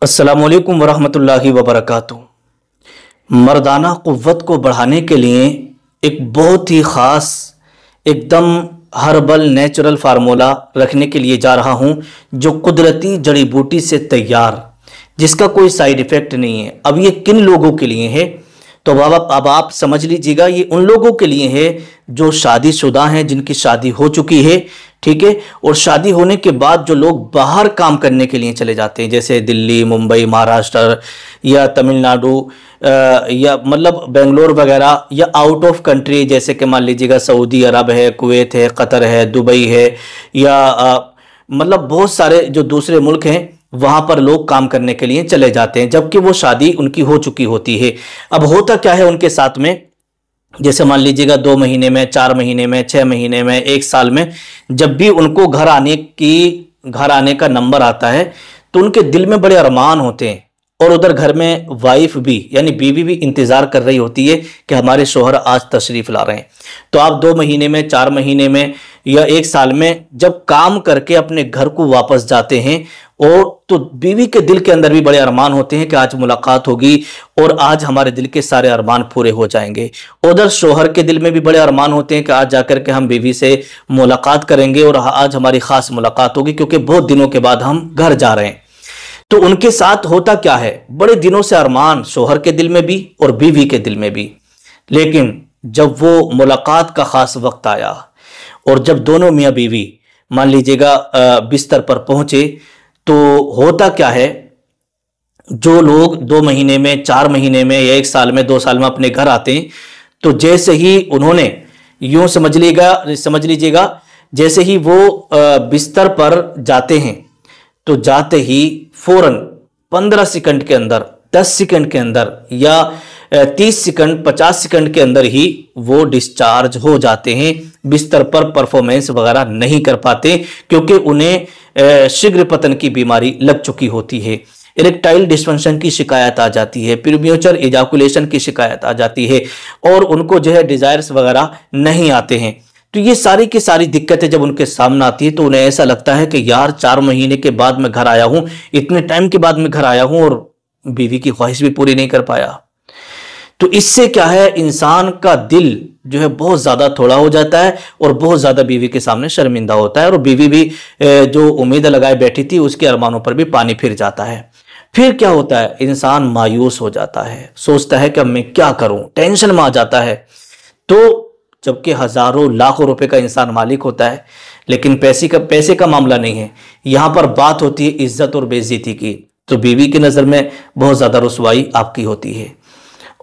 अस्सलामुअलैकुम वरहमतुल्लाहि वबरकातुहू। मर्दाना क़ुव्वत को बढ़ाने के लिए एक बहुत ही ख़ास एकदम हर्बल नेचुरल फार्मूला रखने के लिए जा रहा हूँ, जो कुदरती जड़ी बूटी से तैयार, जिसका कोई साइड इफ़ेक्ट नहीं है। अब ये किन लोगों के लिए है? तो अब आप समझ लीजिएगा, ये उन लोगों के लिए है जो शादीशुदा हैं, जिनकी शादी हो चुकी है, ठीक है। और शादी होने के बाद जो लोग बाहर काम करने के लिए चले जाते हैं, जैसे दिल्ली, मुंबई, महाराष्ट्र या तमिलनाडु या मतलब बेंगलोर वगैरह, या आउट ऑफ कंट्री, जैसे कि मान लीजिएगा सऊदी अरब है, कुवैत है, कतर है, दुबई है, या मतलब बहुत सारे जो दूसरे मुल्क हैं वहां पर लोग काम करने के लिए चले जाते हैं, जबकि वो शादी उनकी हो चुकी होती है। अब होता क्या है उनके साथ में, जैसे मान लीजिएगा 2 महीने में, 4 महीने में, 6 महीने में, 1 साल में, जब भी उनको घर आने का नंबर आता है तो उनके दिल में बड़े अरमान होते हैं, और उधर घर में वाइफ भी यानी बीवी भी इंतजार कर रही होती है कि हमारे शोहर आज तशरीफ ला रहे हैं। तो आप 2 महीने में, 4 महीने में या 1 साल में जब काम करके अपने घर को वापस जाते हैं, और तो बीवी के दिल के अंदर भी बड़े अरमान होते हैं कि आज मुलाकात होगी और आज हमारे दिल के सारे अरमान पूरे हो जाएंगे। उधर शोहर के दिल में भी बड़े अरमान होते हैं कि आज जाकर के हम बीवी से मुलाकात करेंगे और आज हमारी खास मुलाकात होगी, क्योंकि बहुत दिनों के बाद हम घर जा रहे हैं। तो उनके साथ होता क्या है, बड़े दिनों से अरमान शोहर के दिल में भी और बीवी के दिल में भी, लेकिन जब वो मुलाकात का खास वक्त आया और जब दोनों मियाँ बीवी मान लीजिएगा बिस्तर पर पहुंचे, तो होता क्या है, जो लोग 2 महीने में, 4 महीने में या 1 साल में, 2 साल में अपने घर आते हैं, तो जैसे ही उन्होंने यूं समझ लीजिएगा जैसे ही वो बिस्तर पर जाते हैं, तो जाते ही फौरन 15 सेकंड के अंदर, 10 सेकंड के अंदर या 30 सेकंड, 50 सेकंड के अंदर ही वो डिस्चार्ज हो जाते हैं। बिस्तर पर परफॉर्मेंस वगैरह नहीं कर पाते, क्योंकि उन्हें शीघ्र पतन की बीमारी लग चुकी होती है, इरेक्टाइल डिस्फंक्शन की शिकायत आ जाती है, प्रीमेच्योर इजाकुलेशन की शिकायत आ जाती है, और उनको जो है डिजायर्स वगैरह नहीं आते हैं। तो ये सारी की सारी दिक्कतें जब उनके सामने आती है, तो उन्हें ऐसा लगता है कि यार 4 महीने के बाद मैं घर आया हूं, इतने टाइम के बाद मैं घर आया हूं और बीवी की ख्वाहिश भी पूरी नहीं कर पाया। तो इससे क्या है, इंसान का दिल जो है बहुत ज्यादा थोड़ा हो जाता है और बहुत ज्यादा बीवी के सामने शर्मिंदा होता है, और बीवी भी जो उम्मीद लगाए बैठी थी उसके अरमानों पर भी पानी फिर जाता है। फिर क्या होता है, इंसान मायूस हो जाता है, सोचता है कि अब मैं क्या करूं, टेंशन में आ जाता है। तो जबकि हजारों लाखों रुपए का इंसान मालिक होता है, लेकिन पैसे का मामला नहीं है, यहां पर बात होती है इज्जत और बेइज्जती की। तो बीवी की नजर में बहुत ज्यादा रुसवाई आपकी होती है,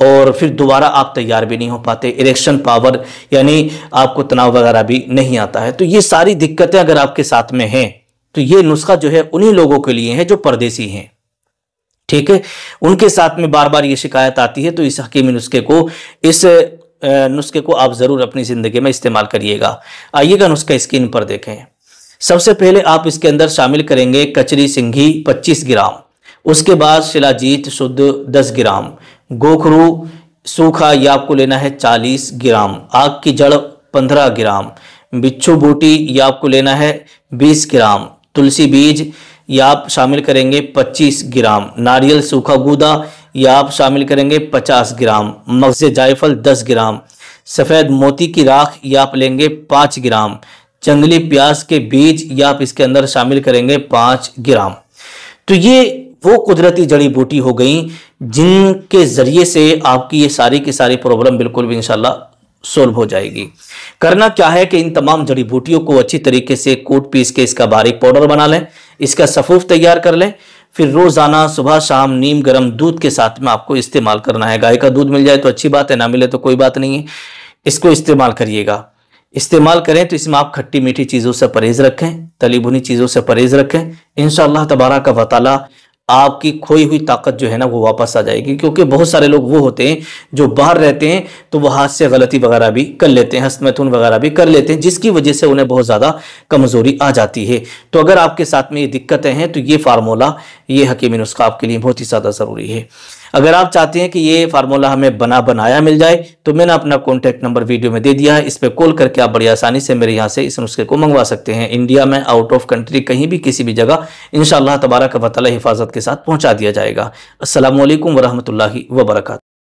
और फिर दोबारा आप तैयार भी नहीं हो पाते, इरेक्शन पावर यानी आपको तनाव वगैरह भी नहीं आता है। तो ये सारी दिक्कतें अगर आपके साथ में हैं, तो ये नुस्खा जो है उन्हीं लोगों के लिए है जो परदेसी हैं, ठीक है। उनके साथ में बार बार ये शिकायत आती है, तो इस हकीमी नुस्खे को आप जरूर अपनी जिंदगी में इस्तेमाल करिएगा। आइएगा नुस्खा स्क्रीन पर देखें। सबसे पहले आप इसके अंदर शामिल करेंगे कचरी सिंघी 25 ग्राम, उसके बाद शिलाजीत शुद्ध 10 ग्राम, गोखरू सूखा ये आपको लेना है 40 ग्राम, आग की जड़ 15 ग्राम, बिच्छू बूटी ये आपको लेना है 20 ग्राम, तुलसी बीज ये आप शामिल करेंगे 25 ग्राम, नारियल सूखा गूदा ये आप शामिल करेंगे 50 ग्राम, मगज़े जायफल 10 ग्राम, सफ़ेद मोती की राख ये आप लेंगे 5 ग्राम, जंगली प्याज के बीज ये आप इसके अंदर शामिल करेंगे 5 ग्राम। तो ये वो कुदरती जड़ी बूटी हो गई जिनके जरिए से आपकी ये सारी की सारी प्रॉब्लम बिल्कुल भी इंशाल्लाह सोल्व हो जाएगी। करना क्या है कि इन तमाम जड़ी बूटियों को अच्छी तरीके से कूट पीस के इसका बारीक पाउडर बना लें, इसका सफूफ तैयार कर लें। फिर रोजाना सुबह शाम नीम गर्म दूध के साथ में आपको इस्तेमाल करना है। गाय का दूध मिल जाए तो अच्छी बात है, ना मिले तो कोई बात नहीं है, इसको इस्तेमाल करिएगा। इस्तेमाल करें तो इसमें आप खट्टी मीठी चीज़ों से परहेज रखें, तली भुनी चीज़ों से परहेज रखें। इंशाअल्लाह तबारक व तआला आपकी खोई हुई ताकत जो है ना वो वापस आ जाएगी, क्योंकि बहुत सारे लोग वो होते हैं जो बाहर रहते हैं, तो वो हाथ से गलती वगैरह भी कर लेते हैं, हस्तमैथुन वगैरह भी कर लेते हैं, जिसकी वजह से उन्हें बहुत ज़्यादा कमज़ोरी आ जाती है। तो अगर आपके साथ में ये दिक्कतें हैं, तो ये फार्मूला, ये हकीमी नुस्खा आपके लिए बहुत ही ज़्यादा ज़रूरी है। अगर आप चाहते हैं कि ये फार्मूला हमें बनाया मिल जाए तो मैंने अपना कॉन्टैक्ट नंबर वीडियो में दे दिया है। इस पर कॉल करके आप बड़ी आसानी से मेरे यहाँ से इस नुस्खे को मंगवा सकते हैं। इंडिया में, आउट ऑफ कंट्री, कहीं भी किसी भी जगह इंशाअल्लाह तबारक व तआला हिफाजत के साथ पहुँचा दिया जाएगा। अस्सलामु अलैकुम वरहमतुल्लाहि वबरकातुहू।